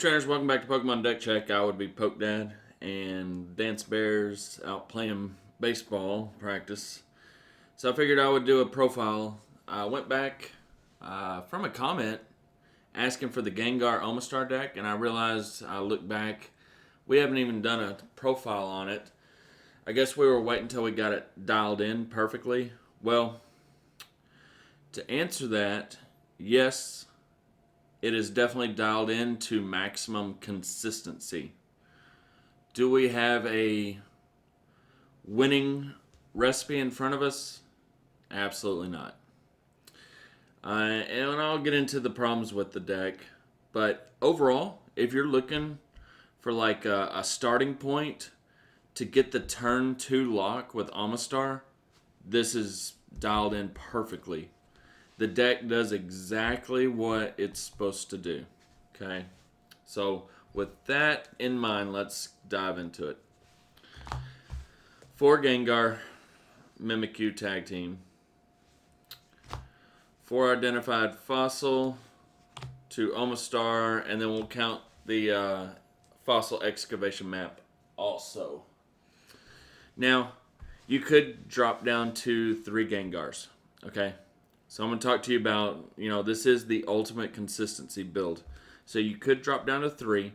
trainers, welcome back to Pokemon Deck Check. I would be Poke Dad, and Dance Bear's out playing baseball practice. So I figured I would do a profile. I went back from a comment asking for the Gengar Omastar deck, and I realized I looked back, we haven't even done a profile on it. I guess we were waiting until we got it dialed in perfectly. Well, to answer that, yes, it is definitely dialed in to maximum consistency. Do we have a winning recipe in front of us? Absolutely not. And I'll get into the problems with the deck. But overall, if you're looking for like a starting point to get the turn 2 lock with Omastar, this is dialed in perfectly. The deck does exactly what it's supposed to do. Okay? So, with that in mind, let's dive into it. For Gengar Mimikyu tag team. 4 identified fossil to Omastar, and then we'll count the fossil excavation map also. Now, you could drop down to 3 Gengars, okay? So I'm going to talk to you about, this is the ultimate consistency build. So you could drop down to 3,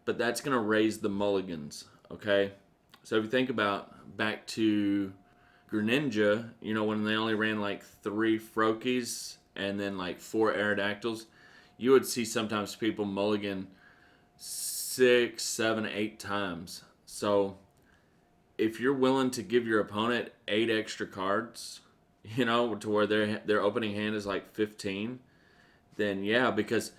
but that's going to raise the mulligans, okay? So if you think about back to Greninja, when they only ran like 3 Froakies and then like 4 Aerodactyls, you would see sometimes people mulligan 6, 7, 8 times. So if you're willing to give your opponent 8 extra cards, to where their opening hand is like 15, then yeah, because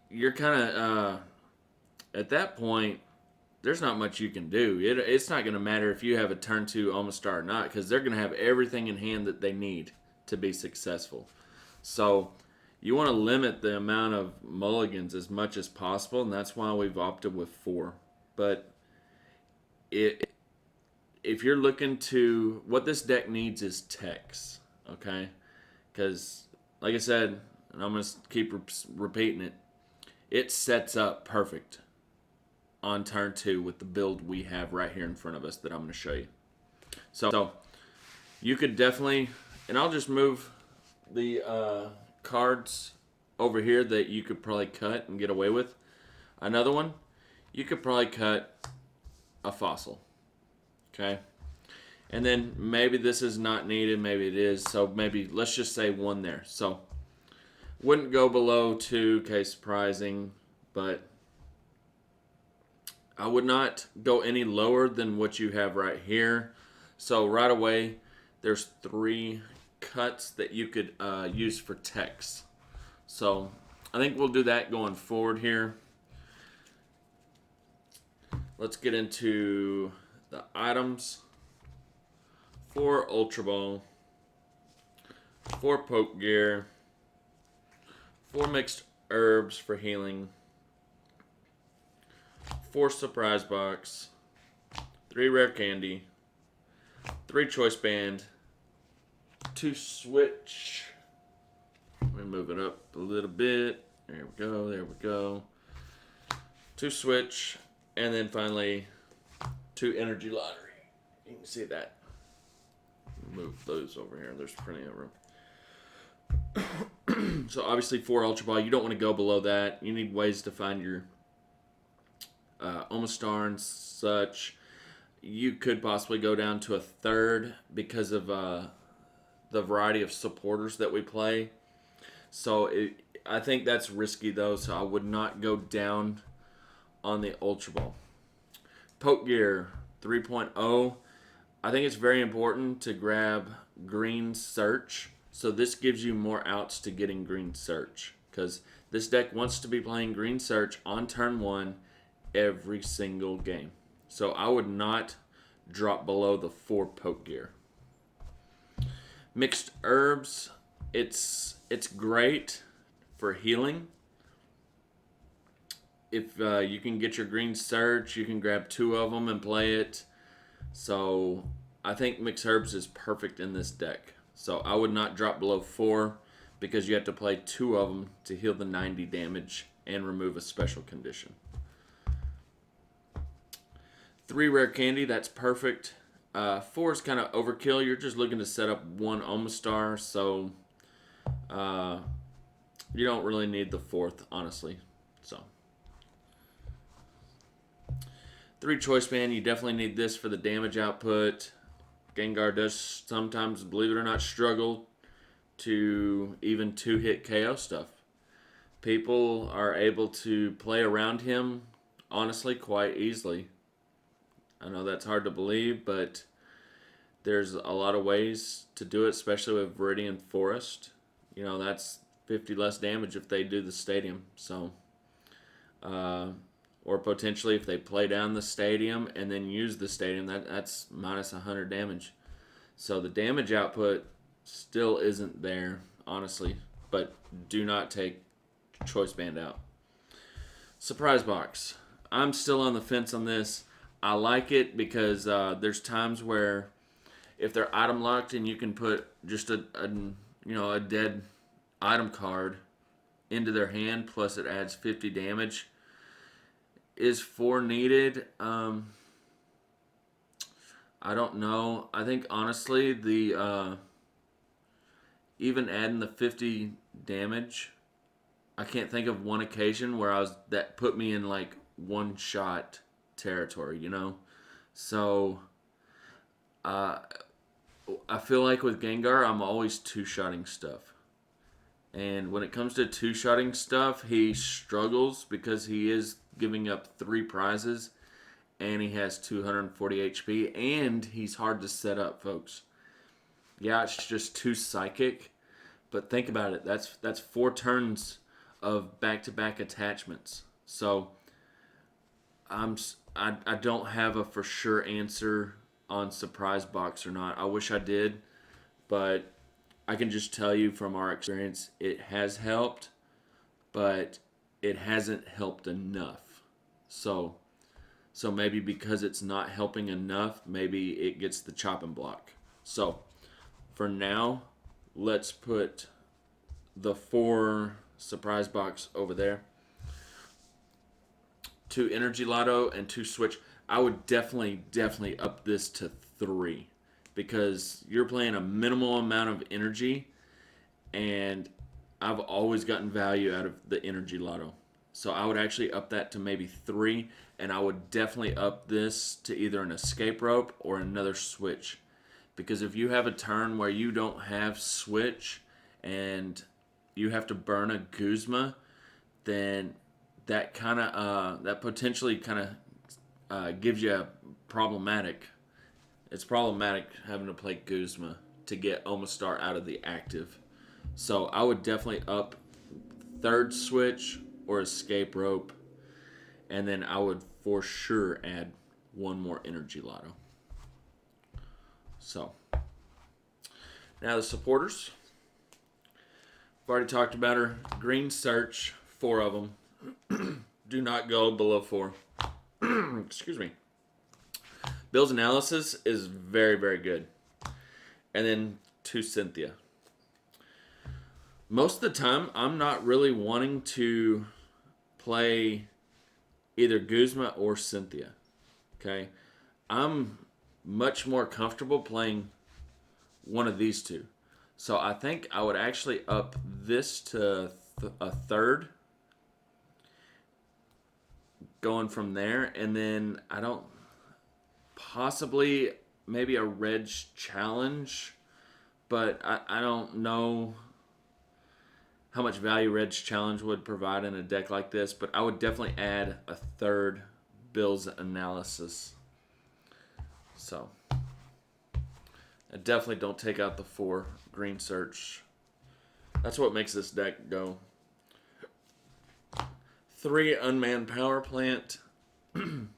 you're kind of at that point, there's not much you can do. It's not going to matter if you have a turn 2 Omastar or not, because they're going to have everything in hand that they need to be successful. So you want to limit the amount of mulligans as much as possible, and that's why we've opted with 4. But if you're looking to, what this deck needs is techs, okay? Because, like I said, and I'm going to keep repeating it, it sets up perfect on turn 2 with the build we have right here in front of us that I'm going to show you. So you could definitely, and I'll just move the cards over here that you could probably cut and get away with. Another one, you could probably cut a fossil. Okay? And then maybe this is not needed, maybe it is. So maybe let's just say 1 there. So wouldn't go below 2, okay, surprising, but I would not go any lower than what you have right here. So right away, there's 3 cuts that you could use for text. So I think we'll do that going forward here. Let's get into the items. 4 Ultra Ball, 4 Poke Gear, 4 Mixed Herbs for healing, 4 Surprise Box, 3 Rare Candy, 3 Choice Band, 2 Switch. Let me move it up a little bit. There we go, there we go. 2 Switch, and then finally 2 Energy Lottery. You can see that. Move those over here. There's plenty of room. So obviously 4 Ultra Ball. You don't want to go below that. You need ways to find your Omastar and such. You could possibly go down to a 3rd because of the variety of supporters that we play. So I think that's risky though. So I would not go down on the Ultra Ball. Poke Gear 3.0. I think it's very important to grab Green Search. So this gives you more outs to getting Green Search. Because this deck wants to be playing Green Search on turn 1 every single game. So I would not drop below the 4 Poke Gear. Mixed Herbs. It's great for healing. If you can get your Green Search, you can grab 2 of them and play it. So I think Mixed Herbs is perfect in this deck. So I would not drop below 4 because you have to play 2 of them to heal the 90 damage and remove a special condition. 3 rare candy, that's perfect. 4 is kind of overkill. You're just looking to set up 1 Omastar, so you don't really need the 4th, honestly. So 3 choice band, you definitely need this for the damage output. Gengar does sometimes, believe it or not, struggle to even 2-hit KO stuff. People are able to play around him, honestly, quite easily. I know that's hard to believe, but there's a lot of ways to do it, especially with Viridian Forest. You know, that's 50 less damage if they do the stadium. So, or potentially if they play down the stadium and then use the stadium, that's minus 100 damage. So the damage output still isn't there, honestly. But do not take choice band out. Surprise box. I'm still on the fence on this. I like it because there's times where if they're item locked and you can put just a dead item card into their hand, plus it adds 50 damage. Is 4 needed? I don't know. I think honestly the even adding the 50 damage, I can't think of one occasion where that put me in like one shot territory, you know? So I feel like with Gengar, I'm always 2-shotting stuff. And when it comes to 2-shotting stuff, he struggles because he is giving up 3 prizes and he has 240 HP and he's hard to set up, folks. Yeah, it's just too psychic, but think about it. That's 4 turns of back-to-back attachments. So I don't have a for sure answer on surprise box or not. I wish I did, but I can just tell you from our experience, it has helped, but it hasn't helped enough. So maybe because it's not helping enough, maybe it gets the chopping block. So for now, let's put the 4 surprise box over there. 2 energy lotto and 2 switch. I would definitely up this to 3 because you're playing a minimal amount of energy, and I've always gotten value out of the energy lotto. So I would actually up that to maybe 3, and I would definitely up this to either an escape rope or another switch. Because if you have a turn where you don't have switch and you have to burn a Guzma, then that potentially kind of gives you a problematic. It's problematic having to play Guzma to get Omastar out of the active. So I would definitely up 3rd switch or escape rope, and then I would for sure add 1 more energy lotto. So now the supporters. I've already talked about her. Green Search, 4 of them. Do not go below 4. Excuse me. Bill's Analysis is very, very good. And then 2 Cynthia. Most of the time, I'm not really wanting to play either Guzma or Cynthia. Okay? I'm much more comfortable playing one of these 2. So I think I would actually up this to a 3rd. Going from there. And then possibly maybe a Reg Challenge. But I don't know how much value Reg Challenge would provide in a deck like this. But I would definitely add a 3rd Bill's Analysis. So I definitely don't take out the 4 Green Search. That's what makes this deck go. 3 Unmanned Power Plant. On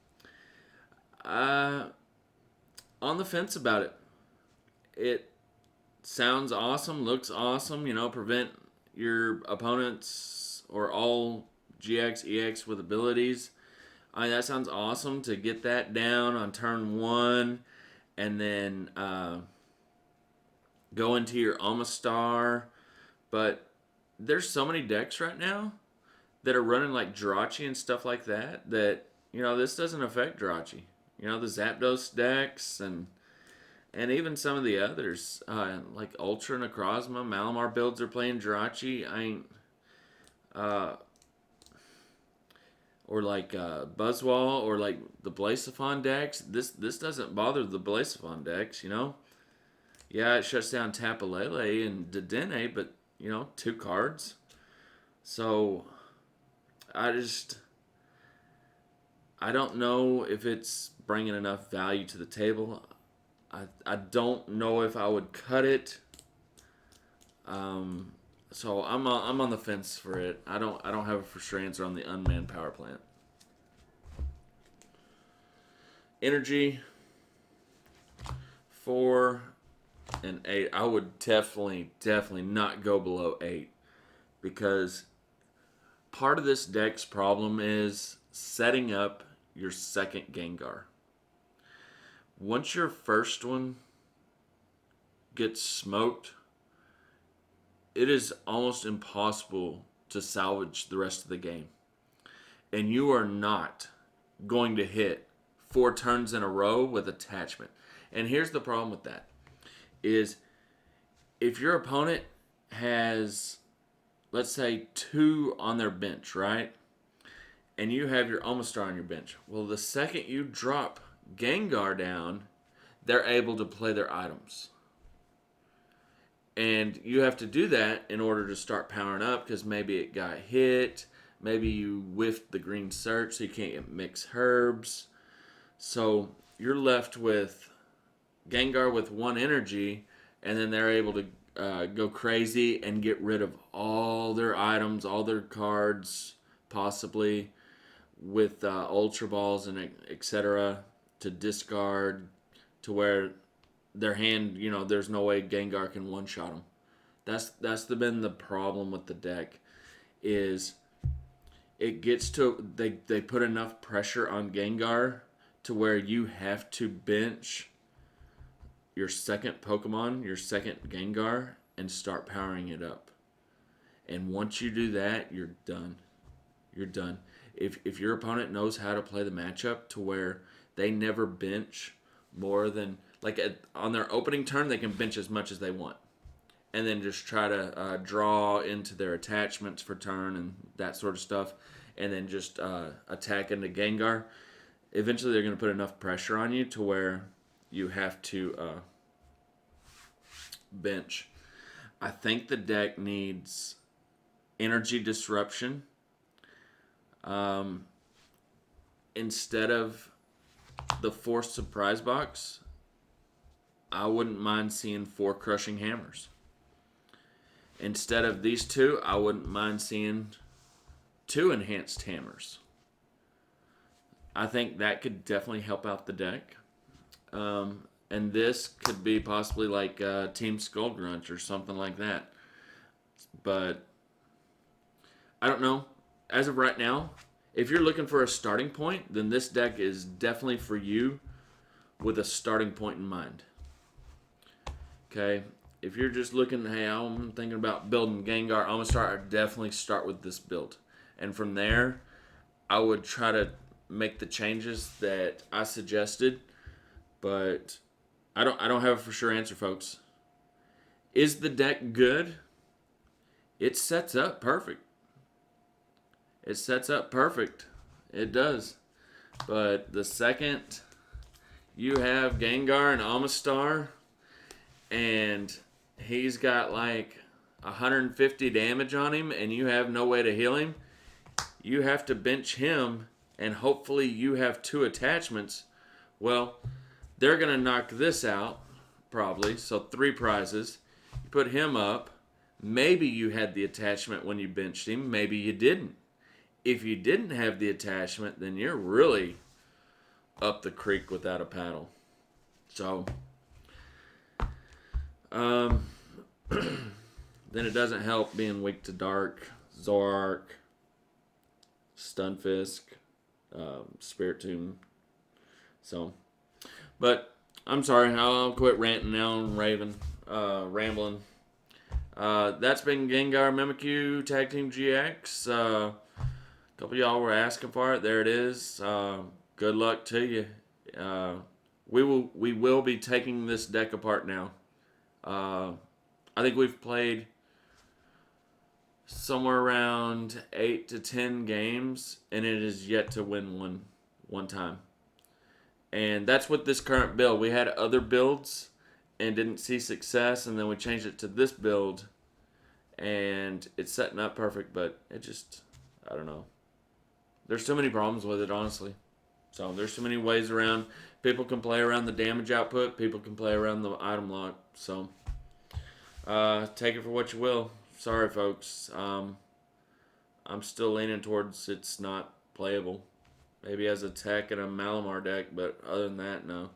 the fence about it. It sounds awesome, looks awesome. Prevent your opponents or all GX, EX with abilities. That sounds awesome to get that down on turn 1, and then go into your Omastar. But there's so many decks right now that are running like Jirachi and stuff like that, this doesn't affect Jirachi. The Zapdos decks and even some of the others, like Ultra Necrozma, Malamar builds are playing Jirachi. I ain't, or like Buzzwole, or like the Blaziphon decks. This doesn't bother the Blaziphon decks. Yeah, it shuts down Tapu Lele and Dedenne, but 2 cards. So I don't know if it's bringing enough value to the table. I don't know if I would cut it. So I'm on the fence for it. I don't have a for sure answer on the unmanned power plant. Energy 4 and 8. I would definitely not go below 8, because part of this deck's problem is setting up your second Gengar. Once your first one gets smoked, it is almost impossible to salvage the rest of the game. And you are not going to hit 4 turns in a row with attachment. And here's the problem with that, is if your opponent has, let's say, 2 on their bench, right? And you have your Omastar on your bench. Well, the second you drop Gengar down, they're able to play their items. And you have to do that in order to start powering up, because maybe it got hit. Maybe you whiffed the green search, so you can't mix herbs. So you're left with Gengar with 1 energy, and then they're able to go crazy and get rid of all their items, all their cards, possibly, with Ultra Balls and etc. to discard, to where their hand, there's no way Gengar can one-shot them. That's been the problem with the deck, is it gets to, they put enough pressure on Gengar to where you have to bench your second Pokemon, your second Gengar, and start powering it up. And once you do that, you're done. You're done. If your opponent knows how to play the matchup to where they never bench more than, like on their opening turn, they can bench as much as they want, and then just try to draw into their attachments for turn and that sort of stuff, and then just attack into Gengar. Eventually, they're going to put enough pressure on you to where you have to bench. I think the deck needs energy disruption. Instead of the forced surprise box, I wouldn't mind seeing 4 crushing hammers. Instead of these 2, I wouldn't mind seeing 2 enhanced hammers. I think that could definitely help out the deck. And this could be possibly like Team Skull Grunch or something like that. But I don't know. As of right now, if you're looking for a starting point, then this deck is definitely for you with a starting point in mind. Okay? If you're just looking, hey, I'm thinking about building Gengar, Omastar, I'd definitely start with this build. And from there, I would try to make the changes that I suggested, but I don't have a for sure answer, folks. Is the deck good? It sets up perfect. It sets up perfect. It does. But the second you have Gengar and Omastar, and he's got like 150 damage on him, and you have no way to heal him, you have to bench him, and hopefully you have 2 attachments. Well, they're going to knock this out, probably. So 3 prizes. You put him up. Maybe you had the attachment when you benched him. Maybe you didn't. If you didn't have the attachment, then you're really up the creek without a paddle. So, then it doesn't help being weak to Dark, Zoroark, Stunfisk, Spiritomb. So, but I'm sorry, I'll quit ranting now and rambling. That's been Gengar Mimikyu Tag Team GX. A couple of y'all were asking for it. There it is. Good luck to you. We will be taking this deck apart now. I think we've played somewhere around 8 to 10 games, and it is yet to win one time. And that's with this current build. We had other builds and didn't see success, and then we changed it to this build, and it's setting up perfect, but it just, I don't know. There's too many problems with it, honestly. So there's too many ways around. People can play around the damage output. People can play around the item lock. So take it for what you will. Sorry, folks. I'm still leaning towards it's not playable. Maybe as a tech and a Malamar deck, but other than that, no.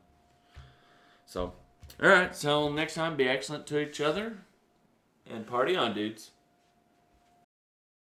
So, alright. So next time, be excellent to each other. And party on, dudes.